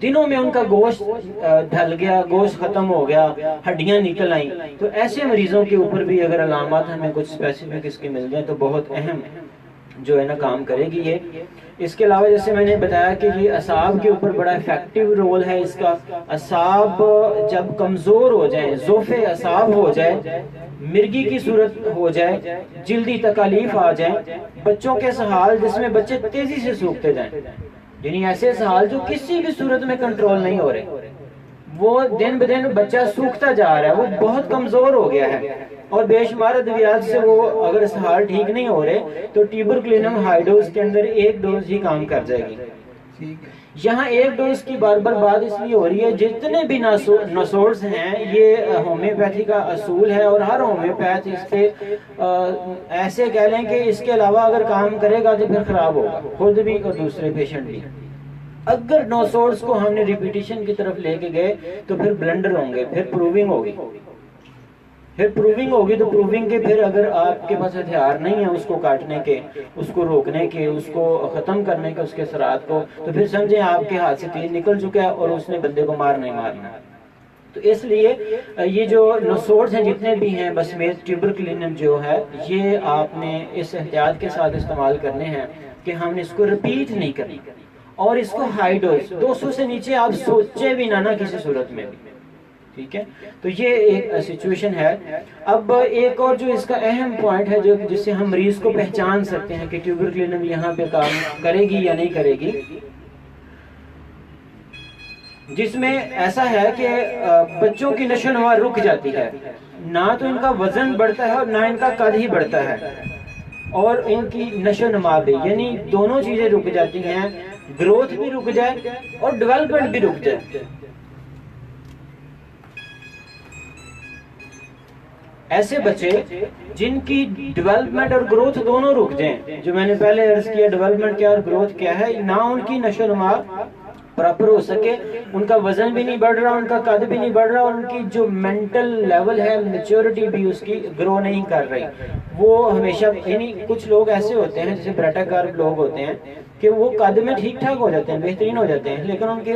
दिनों में उनका गोश्त ढल गया, गोश्त खत्म हो गया, हड्डियां निकल आई। तो ऐसे मरीजों के ऊपर भी अगर अलामत हमें कुछ स्पेसिफिक इसकी मिल जाए तो बहुत अहम जो है ना काम करेगी ये। इसके अलावा जैसे मैंने बताया कि ये असाब के ऊपर बड़ा इफेक्टिव रोल है इसका। असाब जब कमजोर हो जाए, ज़ोफ़े असाब हो जाए, मिर्गी की सूरत हो जाए, जल्दी तकालीफ आ जाए, बच्चों के सहाल जिसमें बच्चे तेजी से सूखते जाएं, यानी ऐसे सहाल जो किसी भी सूरत में कंट्रोल नहीं हो रहे, वो दिन ब दिन बच्चा सूखता जा रहा है, वो बहुत कमजोर हो गया है और बेशुमार अद्वियात से वो अगर सहाल ठीक नहीं हो रहे तो ट्यूबरकुलिनम हाई डोज के अंदर एक डोज ही काम कर जाएगी। यहाँ एक डोज की बार बार बात इसलिए हो रही है, जितने भी नसोर्स हैं ये होम्योपैथी का असूल है और हर होम्योपैथ इसके ऐसे कह लें कि इसके अलावा अगर काम करेगा तो फिर खराब होगा, खुद भी और दूसरे पेशेंट भी। अगर नोसोर्स को हमने रिपीटिशन की तरफ लेके गए तो फिर ब्लंडर होंगे, फिर प्रूविंग होगी, तो प्रूविंग के फिर अगर आपके पास हथियार नहीं है उसको काटने के, उसको रोकने के, उसको खत्म करने के, उसके असरात को, तो फिर समझे आपके हाथ से तीर निकल चुका है और उसने बंदे को मारना ही मारना है। तो इसलिए ये जो नसोर्स हैं जितने भी हैं बसमेत ट्यूबरकुलिनम जो है, ये आपने इस एहतियात के साथ इस्तेमाल करने हैं कि हमने इसको रिपीट नहीं करनी और इसको हाई डोज 200 से नीचे आप सोचे भी ना किसी सूरत में भी, ठीक है। तो ये एक सिचुएशन है। अब एक और जो इसका अहम पॉइंट है जो जिससे हम मरीज को पहचान सकते हैं कि ट्यूबरकुलिनम यहाँ पे काम करेगी या नहीं करेगी, जिसमें ऐसा है कि बच्चों की नशोनुमा रुक जाती है, ना तो इनका वजन बढ़ता है और ना इनका कद ही बढ़ता है, और इनकी नशोनुमा भी, यानी दोनों चीजें रुक जाती हैं, ग्रोथ भी रुक जाए और डेवलपमेंट भी रुक जाए। ऐसे बच्चे जिनकी डेवलपमेंट और ग्रोथ दोनों रुक जाएं, जो मैंने पहले अर्ज किया डेवलपमेंट क्या और ग्रोथ क्या है, ना उनकी नशोनुमा प्रॉपर हो सके, उनका वजन भी नहीं बढ़ रहा, उनका कद भी नहीं बढ़ रहा और उनकी जो मेंटल लेवल है, मैच्योरिटी भी उसकी ग्रो नहीं कर रही, वो हमेशा, यानी कुछ लोग ऐसे होते हैं जैसे ब्रेटाकार्प लोग होते हैं कि वो कद में ठीक ठाक हो जाते हैं, बेहतरीन हो जाते हैं, लेकिन उनकी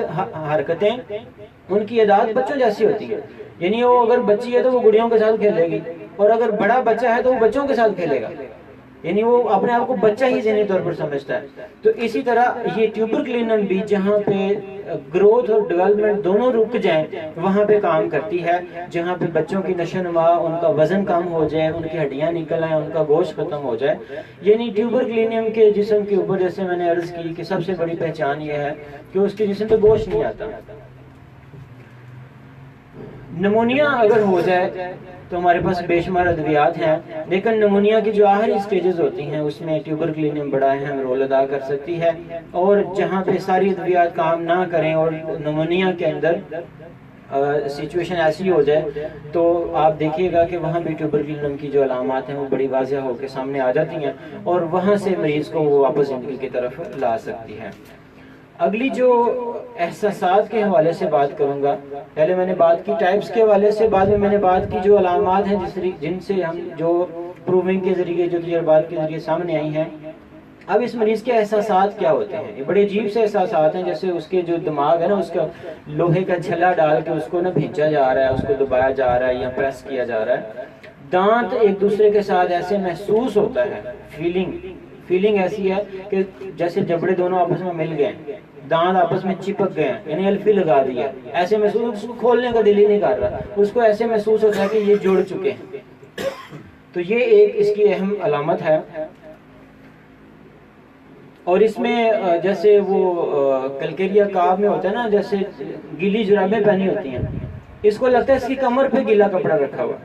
हरकतें, उनकी अदात बच्चों जैसी होती है, यानी वो अगर बच्ची है तो वो गुड़ियों के साथ खेलेगी और अगर बड़ा बच्चा है तो वो बच्चों के साथ खेलेगा, यानी वो अपने आप को बच्चा ही ज़हनी तौर पर समझता है। तो इसी तरह ये ट्यूबरकुलिनम भी जहाँ पे ग्रोथ और डेवलपमेंट दोनों रुक जाएं वहाँ पे काम करती है, जहाँ पे बच्चों की नशोनुमा, उनका वजन कम हो जाए, उनकी हड्डियाँ निकल आए, उनका गोश्त खत्म हो जाए। यानी ट्यूबरकुलिनम के जिस्म के ऊपर जैसे मैंने अर्ज की कि सबसे बड़ी पहचान ये है कि उसके जिस्म पे गोश्त नहीं आता। नमूनिया अगर हो जाए तो हमारे पास बेशुमार अद्वियात हैं, लेकिन नमूनिया की जो आखिरी स्टेजेस होती हैं उसमें ट्यूबरकुलिनम बड़ा अहम रोल अदा कर सकती है, और जहाँ पे सारी अद्वियात काम ना करें और नमूनिया के अंदर सिचुएशन ऐसी हो जाए तो आप देखिएगा कि वहाँ भी ट्यूबरकुलिनम की जो अलामात हैं वो बड़ी वाज़ह होकर सामने आ जाती हैं और वहाँ से मरीज़ को वो वापस ज़िंदगी की तरफ ला सकती है। अगली जो एहसासात के हवाले से बात करूंगा, पहले मैंने बात की टाइप्स के हवाले से, बाद में मैंने बात की जो अलामात हैं जिनसे हम जो प्रूविंग के जरिए, जो तजर्बात के जरिए सामने आई हैं। अब इस मरीज के एहसासात क्या होते हैं, ये बड़े अजीब से एहसासात हैं, जैसे उसके जो दिमाग है ना, उसका लोहे का छल्ला डाल के उसको ना भेजा जा रहा है, उसको दबाया जा रहा है या प्रेस किया जा रहा है। दांत एक दूसरे के साथ ऐसे महसूस होता है, फीलिंग ऐसी है कि जैसे जबड़े दोनों आपस में मिल गए, दांत आपस में चिपक गए, यानी अल्फी लगा दी है, ऐसे महसूस, उसको खोलने का दिल ही नहीं कर रहा, उसको ऐसे महसूस होता है कि ये जुड़ चुके हैं। तो ये एक इसकी अहम अलामत है। और इसमें जैसे वो कलकेरिया काब में होता है ना, जैसे गीली जुराबें पहनी होती हैं, इसको लगता है इसकी कमर पे गीला कपड़ा रखा हुआ।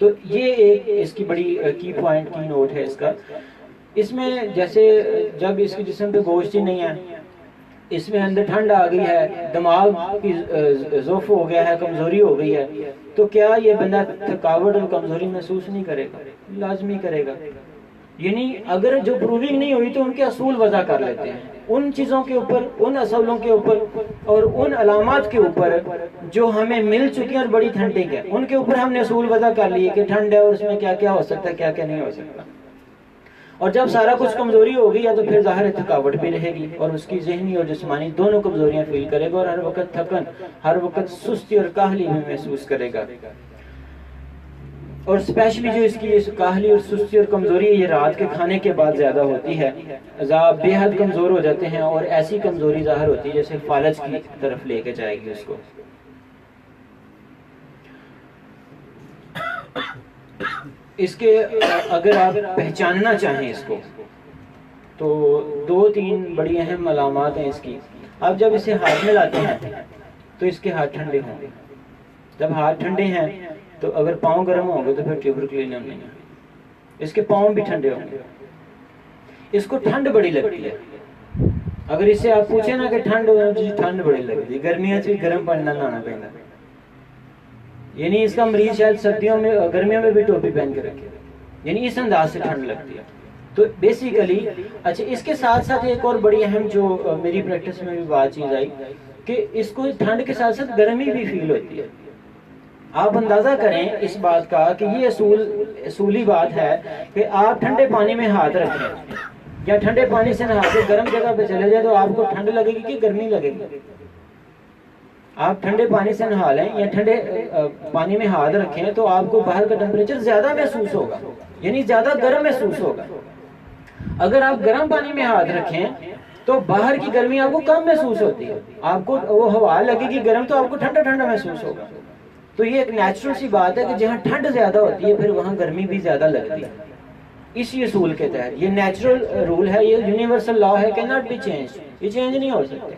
तो ये एक इसकी बड़ी की पॉइंट, की नोट है इसका। इसमें जैसे जब इसके जिस्म पे गोश्त ही नहीं है, इसमें अंदर ठंड आ गई है, दिमाग की ज़ोफ़ हो गया है, कमज़ोरी हो गई है, तो क्या ये बंदा थकावट और कमज़ोरी महसूस नहीं करेगा? लाजमी करेगा। यानी अगर जो प्रूविंग नहीं हुई तो उनके असूल वज़ा कर लेते हैं, उन चीज़ों के ऊपर, उन असूलों के ऊपर और उन अलामात के ऊपर जो हमें मिल चुकी हैं और बड़ी ठंडिक है, उनके ऊपर हमने असूल वज़ा कर लिए कि ठंड है और उसमें क्या क्या हो सकता है, क्या क्या नहीं हो सकता। और जब सारा कुछ कमजोरी होगी या तो फिर ज़ाहिर है थकावट भी रहेगी और उसकी जहनी और जिस्मानी दोनों कमजोरियां फील करेगा और हर वक्त थकन, हर वक्त सुस्ती और काहली भी महसूस करेगा। और स्पेशली जो इसकी ये काहली और सुस्ती और कमजोरी ये रात के खाने के बाद ज्यादा होती है, बेहद कमजोर हो जाते हैं और ऐसी कमजोरी ज़ाहिर होती है जैसे फालज की तरफ लेके जाएगी उसको। इसके अगर आप पहचानना चाहें इसको तो 2-3 बड़ी अहम अलामात हैं इसकी। आप जब इसे हाथ में लाते हैं तो इसके हाथ ठंडे होंगे। जब हाथ ठंडे हैं तो अगर पाँव गर्म होंगे तो फिर ट्यूबरकुलिनम नहीं है। इसके पाँव भी ठंडे होंगे। इसको ठंड बड़ी लगती है। अगर इससे आप पूछे ना कि ठंड ठंड बड़ी लगती है, गर्मियों से गर्म पानी ना नहाना पड़ता, यानी इसका मरीज शायद सर्दियों में गर्मियों में भी टोपी पहन के रखे, यानी इस अंदाज से ठंड लगती है। तो बेसिकली अच्छा, इसके साथ साथ एक और बड़ी अहम जो मेरी प्रैक्टिस में भी बात चीज आई कि इसको ठंड के साथ साथ गर्मी भी फील होती है। आप अंदाजा करें इस बात का कि ये असूली बात है कि आप ठंडे पानी में हाथ रखें या ठंडे पानी से नहा के गर्म जगह पे चले जाए तो आपको ठंड लगेगी कि गर्मी लगेगी? आप ठंडे पानी से नहा लें या ठंडे पानी में हाथ रखें तो आपको बाहर का टेम्परेचर ज्यादा महसूस होगा, यानी ज्यादा गर्म महसूस होगा। अगर आप गर्म पानी में हाथ रखें तो बाहर की गर्मी आपको कम महसूस होती है, आपको वो हवा लगेगी गर्म तो आपको ठंडा ठंडा महसूस होगा। तो ये एक नेचुरल सी बात है कि जहाँ ठंड ज्यादा होती है फिर वहाँ गर्मी भी ज्यादा लगती है। इसी असूल के तहत ये नेचुरल रूल है, ये यूनिवर्सल लॉ है, कैन नॉट बी चेंज, ये चेंज नहीं हो सकते।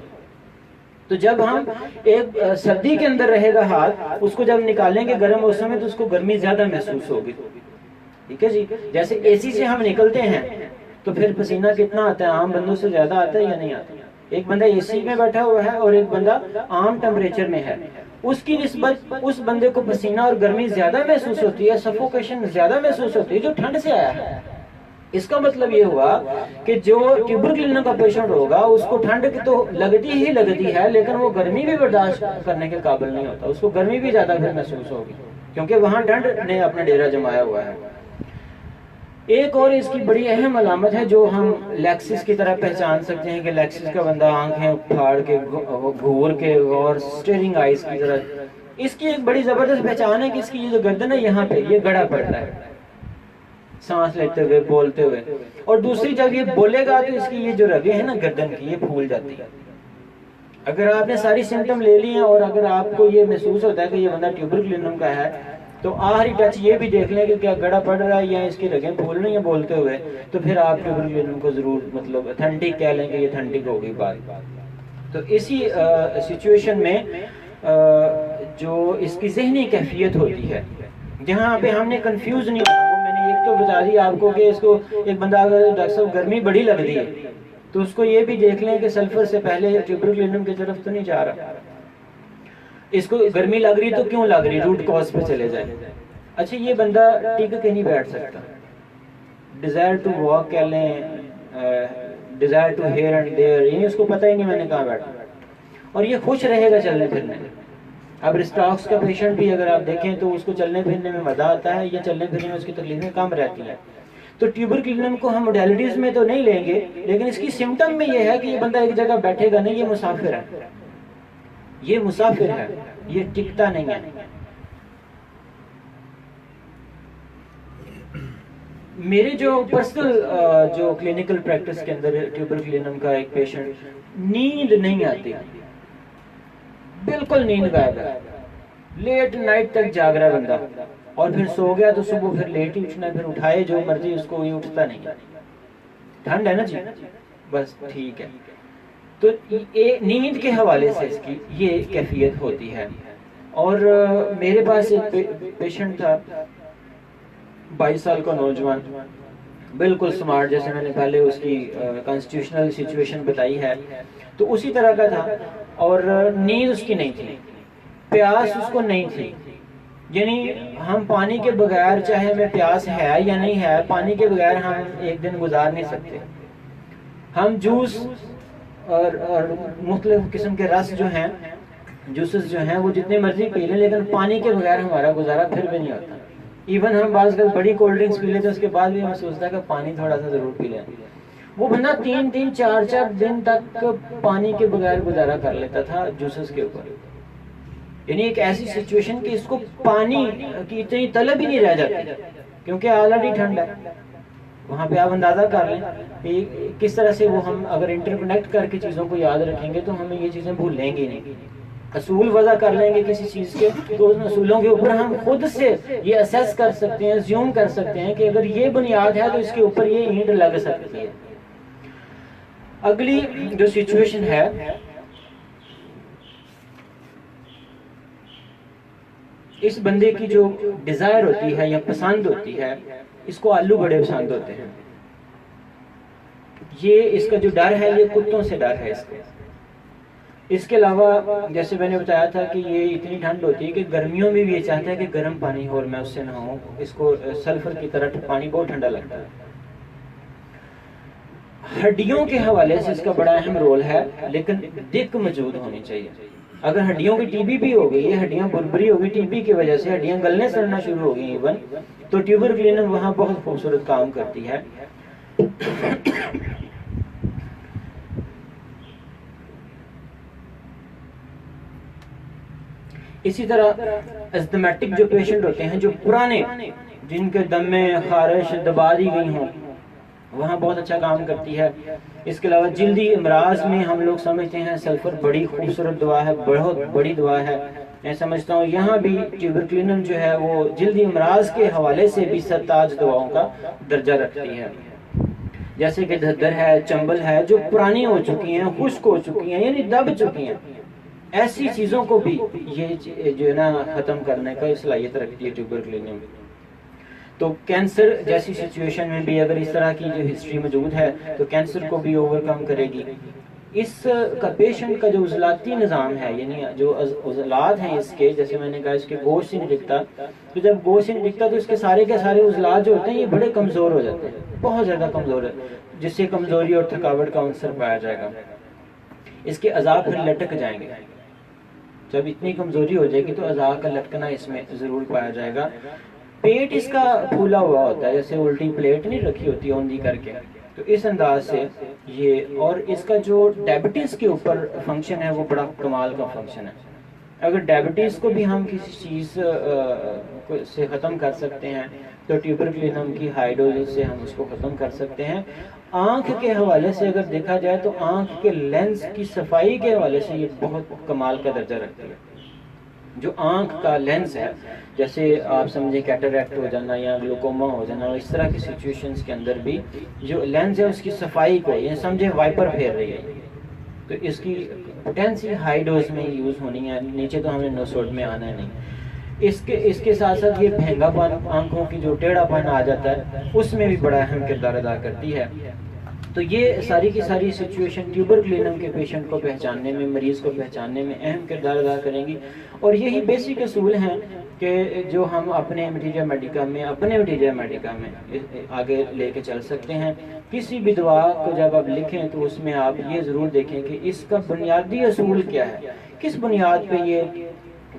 तो जब हम एक सर्दी के अंदर रहेगा हाथ, उसको जब निकालेंगे गर्म मौसम में तो उसको गर्मी ज्यादा महसूस होगी। ठीक है जी। जैसे एसी से हम निकलते हैं तो फिर पसीना कितना आता है? आम बंदों से ज्यादा आता है या नहीं आता? एक बंदा एसी में बैठा हुआ है और एक बंदा आम टेम्परेचर में है, उसकी निस्बत उस बंदे को पसीना और गर्मी ज्यादा महसूस होती है, सफोकेशन ज्यादा महसूस होती है जो ठंड से आया है। इसका मतलब ये हुआ कि जो ट्यूबरकुलिनम का पेशेंट होगा उसको ठंड की तो लगती ही लगती है, लेकिन वो गर्मी भी बर्दाश्त करने के काबिल नहीं होता, उसको गर्मी भी ज्यादा फिर महसूस होगी क्योंकि वहां ठंड ने अपना डेरा जमाया हुआ है। एक और इसकी बड़ी अहम अलामत है जो हम लैक्सिस की तरह पहचान सकते हैं कि लैक्सिस का बंदा आंखें फाड़ के घूर के और स्टेरिंग आइज की तरह। इसकी एक बड़ी जबरदस्त पहचान है कि इसकी ये जो गर्दन है यहाँ पे ये गड़ा पड़ता है सांस लेते हुए बोलते हुए, और दूसरी जब ये बोलेगा तो इसकी ये जो रगें हैं ना गर्दन की ये फूल जाती है। अगर आपने सारी सिम्टम ले ली हैं और अगर आपको ये महसूस होता है कि ये बंदा ट्यूबरकुलिनम का है तो आखिरी टच ये भी देख लें कि क्या गड़ा पड़ रहा है या इसकी रगें फूल रही हैं बोलते हुए, तो फिर आप ट्यूबरकुलिनम को जरूर मतलब अथेंटिक कह लें कि ये अथेंटिक होगी बात। तो इसी सिचुएशन में जो इसकी जहनी कैफियत होती है जहाँ पे हमने कंफ्यूज नहीं होना, वो मैंने एक तो बता दी आपको कि इसको एक बंदा अगर डॉक्टर साहब गर्मी बड़ी लग रही है तो उसको ये भी देख लें कि सल्फर से पहले ट्यूबरकुलिनम की तरफ तो नहीं जा रहा, इसको गर्मी लग रही तो क्यों लग रही, रूट कॉज पे चले जाए। अच्छा, ये बंदा टिक के नहीं बैठ सकता, डिजायर टू वॉक कह लें, desire to here and there, यानी उसको पता ही नहीं मैंने कहाँ बैठा, और ये खुश रहेगा चलने फिरने में। अब रिस्टॉक्स का पेशेंट भी अगर आप देखें तो उसको चलने फिरने में मजा आता है या चलने फिरने में उसकी तकलीफें कम रहती हैं। तो ट्यूबरकुलिनम को हम मोडेलिटीज में तो नहीं लेंगे, लेकिन इसकी सिम्टम में ये है कि ये बंदा एक जगह बैठेगा नहीं, ये मुसाफिर है, ये मुसाफिर है, ये टिकता नहीं है। मेरे जो पर्सनल जो क्लिनिकल प्रैक्टिस के अंदर ट्यूबरकुलिनम का एक पेशेंट, नींद नहीं आती, बिल्कुल नींद गायब है, लेट नाइट तक जाग रहा है बंदा और फिर सो गया तो सुबह फिर लेट ही उठना है, फिर उठाए जो मर्जी उसको, ये उठता नहीं। ठंड है ना जी, बस ठीक है। तो ये नींद के हवाले से इसकी ये कैफियत होती है। और मेरे पास एक पेशेंट था 22 साल का नौजवान, बिल्कुल स्मार्ट, जैसे मैंने पहले उसकी कॉन्स्टिट्यूशनल सिचुएशन बताई है तो उसी तरह का था, और नींद उसकी नहीं थी, प्यास उसको नहीं थी, यानी हम पानी के बगैर, चाहे हमें प्यास है या नहीं है, पानी के बगैर हम एक दिन गुजार नहीं सकते। हम जूस और मुख्तलिफ किस्म के रस जो हैं, जूसेस जो हैं, वो जितने मर्जी पी लें, लेकिन पानी के बगैर हमारा गुजारा फिर भी नहीं होता। इवन हम बात कर बड़ी कोल्ड ड्रिंक्स पी लेते हैं, उसके बाद भी हमें सोचता है कि पानी थोड़ा सा जरूर पी लें। वो बंदा 3-3, 4-4 दिन तक पानी के बगैर गुजारा कर लेता था जूसेस के ऊपर। यानी एक ऐसी सिचुएशन कि इसको पानी की इतनी तलब ही नहीं रह जाती, क्योंकि ऑलरेडी ठंड है। वहां पे आप अंदाजा कर लें कि किस तरह से वो हम अगर इंटरकनेक्ट करके चीज़ों को याद रखेंगे तो हमें ये चीज़ें भूलेंगे नहीं। असूल वज़ा कर लेंगे किसी चीज़ के, तो उन असूलों के ऊपर हम खुद से ये असेस कर सकते हैं, ज्यूम कर सकते हैं कि अगर ये बुनियाद है तो इसके ऊपर ये ईंट लग सकती है। अगली जो सिचुएशन है, इस बंदे की जो डिजायर होती है या पसंद होती है, इसको आलू बड़े पसंद होते हैं। ये इसका जो डर है ये कुत्तों से डर है इसको। इसके अलावा जैसे मैंने बताया था कि ये इतनी ठंड होती है कि गर्मियों में भी ये चाहता है कि गर्म पानी हो और मैं उससे नहाऊं। इसको सल्फर की तरह पानी बहुत ठंडा लगता है। हड्डियों के हवाले से इसका बड़ा अहम रोल है, लेकिन दिक्क मौजूद होनी चाहिए। अगर हड्डियों की टीबी भी हो गई, हड्डियां बुरबरी हो गई, टीबी की वजह से हड्डियां गलने सड़ना शुरू हो गई इवन, तो ट्यूबरक्लिनम वहां बहुत खूबसूरत काम करती है। इसी तरह एस्थमेटिक जो पेशेंट होते हैं, जो पुराने, जिनके दम में खारिश दबा दी गई हों, वहाँ बहुत अच्छा काम करती है। इसके अलावा जिल्दी अमराज में हम लोग समझते हैं सल्फर बड़ी खूबसूरत दवा है, बहुत बड़ी दवा है। मैं समझता हूँ यहाँ भी ट्यूबरक्लिनम जो है वो जिल्दी अमराज के हवाले से भी सरताज दवाओं का दर्जा रखती है। जैसे कि धद्दर है, चंबल है, जो पुरानी हो चुकी हैं, खुश्क हो चुकी हैं, यानी दब चुकी हैं, ऐसी चीज़ों को भी ये जो है ना ख़त्म करने का सलाहियत रखती है ट्यूबरक्लिनम। तो कैंसर जैसी सिचुएशन में भी अगर इस तरह की जो हिस्ट्री मौजूद है तो कैंसर को भी ओवरकम करेगी। इस का पेशेंट का जो उजलाती निज़ाम है, यानी जो उजलात हैं इसके, जैसे मैंने कहा इसके गोश्त ही नहीं दिखता, तो जब गोश्त ही नहीं दिखता तो इसके सारे के सारे उजलात जो होते हैं ये बड़े कमज़ोर हो जाते हैं, बहुत ज़्यादा कमज़ोर है, जिससे कमज़ोरी और थकावट का अंसर पाया जाएगा। इसके अज़ा फिर लटक जाएंगे। जब इतनी कमज़ोरी हो जाएगी तो अज़ा का लटकना इसमें ज़रूर पाया जाएगा। पेट इसका फूला हुआ होता है, जैसे उल्टी प्लेट नहीं रखी होती औंधी करके, तो इस अंदाज से ये। और इसका जो डायबिटीज़ के ऊपर फंक्शन है वो बड़ा कमाल का फंक्शन है। अगर डायबिटीज़ को भी हम किसी चीज़ से ख़त्म कर सकते हैं तो ट्यूबरक्लिनम की हाई डोज से हम उसको ख़त्म कर सकते हैं। आँख के हवाले से अगर देखा जाए तो आँख के लेंस की सफाई के हवाले से ये बहुत कमाल का दर्जा रखती है। जो आँख का लेंस है, जैसे आप समझे कैटरैक्ट हो जाना या ग्लूकोमा हो जाना, इस तरह की सिचुएशंस के अंदर भी जो लेंस है उसकी सफाई को, ये समझे वाइपर फेर रही है, तो इसकी पोटेंशियल हाई डोज में यूज़ होनी है। नीचे तो हमें नोसोड में आना है नहीं। इसके साथ साथ ये भेंगापन, आंखों की जो टेढ़ापन आ जाता है, उसमें भी बड़ा अहम किरदार अदा करती है। तो ये सारी की सारी सिचुएशन ट्यूबरक्लिनम के पेशेंट को पहचानने में, मरीज़ को पहचानने में अहम किरदार अदा करेंगी। और यही बेसिक असूल हैं कि जो हम अपने मटीरियल मेडिका में आगे लेके चल सकते हैं। किसी भी दवा को जब आप लिखें तो उसमें आप ये ज़रूर देखें कि इसका बुनियादी असूल क्या है, किस बुनियाद पे ये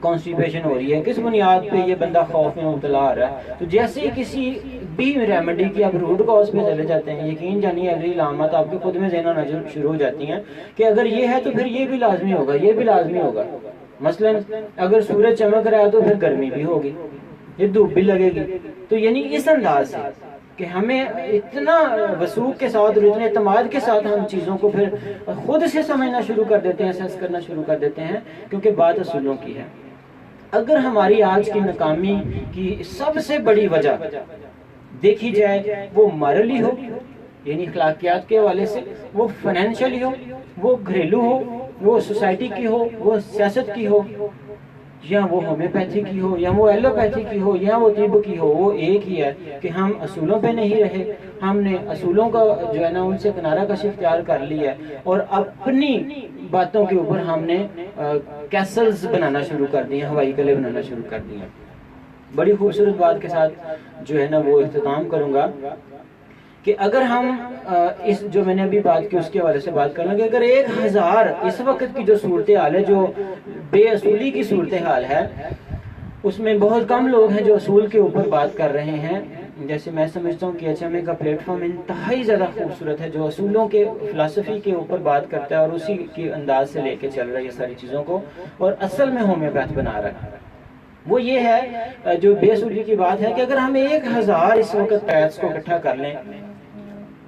कॉन्स्टिपेशन हो रही है, किस बुनियाद पे ये बंदा खौफ में मुब्तला आ रहा है। तो जैसे ही किसी भी रेमेडी की आप रूट कॉज पे चले जाते हैं, यकीन जानिए अगली लामत आपके खुद में ज़हन आना शुरू हो जाती हैं कि अगर ये है तो फिर ये भी लाजमी होगा, ये भी लाजमी होगा। मसलन अगर सूरज चमक रहा है तो फिर गर्मी भी होगी, ये धूप भी लगेगी। तो यानी इस अंदाज से कि हमें इतना वसूख के साथ और इतने एतमाद के साथ हम चीज़ों को फिर खुद से समझना शुरू कर देते हैं, असेस करना शुरू कर देते हैं, क्योंकि बात असूलों की है। अगर हमारी आज की नाकामी की सबसे बड़ी वजह देखी जाए वो मॉरली हो, यानी अखलाकियात के हवाले से, वो फाइनेंशियली हो, वो घरेलू हो, वो सोसाइटी की हो, वो सियासत की हो, या वो होम्योपैथी की हो, या वो एलोपैथी की हो, या वो तिब की हो, वो एक ही है कि हम असूलों पे नहीं रहे। हमने असूलों का जो है ना उनसे किनारा कशी इख्तियार कर लिया है और अपनी बातों के ऊपर हमने कैसल्स बनाना शुरू कर दिए, हवाई किले बनाना शुरू कर दिए। बड़ी खूबसूरत बात के साथ जो है ना वो इख्तिताम करूँगा कि अगर हम इस जो मैंने अभी बात की उसके हवाले से बात कर लें कि अगर 1000 इस वक्त की जो सूरत हाल है, जो बेअसूली की सूरत हाल है, उसमें बहुत कम लोग हैं जो असूल के ऊपर बात कर रहे हैं। जैसे मैं समझता हूँ कि HMA का प्लेटफॉर्म इंतहाई ज़्यादा खूबसूरत है, जो असूलों के फ़िलासफ़ी के ऊपर बात करता है और उसी के अंदाज से लेके चल रहा है ये सारी चीज़ों को, और असल में होम्योपैथ बना रहा है। वो ये है जो बेसुरी की बात है कि अगर हम 1000 इस वक्त पैथ्स को इकट्ठा कर लें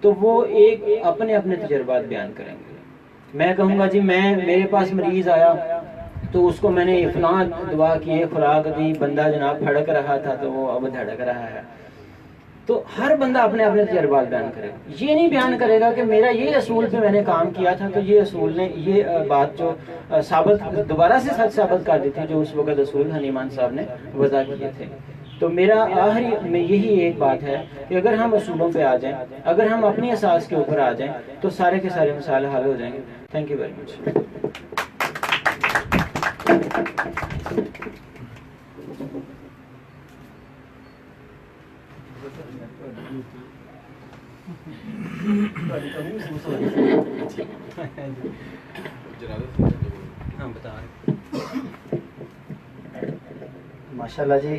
तो वो एक अपने अपने तजर्बात बयान करेंगे। मैं कहूँगा जी मेरे पास मरीज़ आया तो उसको मैंने फलां दवा की, खुराक दी, बंदा जनाब फड़क रहा था तो वो अब धड़क रहा है। तो हर बंदा अपने अपने तजर्बात बयान करेगा। ये नहीं बयान करेगा कि मेरा ये असूल पे मैंने काम किया था तो ये असूल ने ये बात जो साबित दोबारा से सच साबित कर दी थी जो उस वक्त असूल हनीमान साहब ने वज़ा किए थे। तो मेरा आखिरी में यही एक बात है कि अगर हम असूलों पे आ जाएं, अगर हम अपनी असास के ऊपर आ जाएं तो सारे के सारे मसाले हल हो जाएंगे। Thank you very much. माशाल्लाह जी।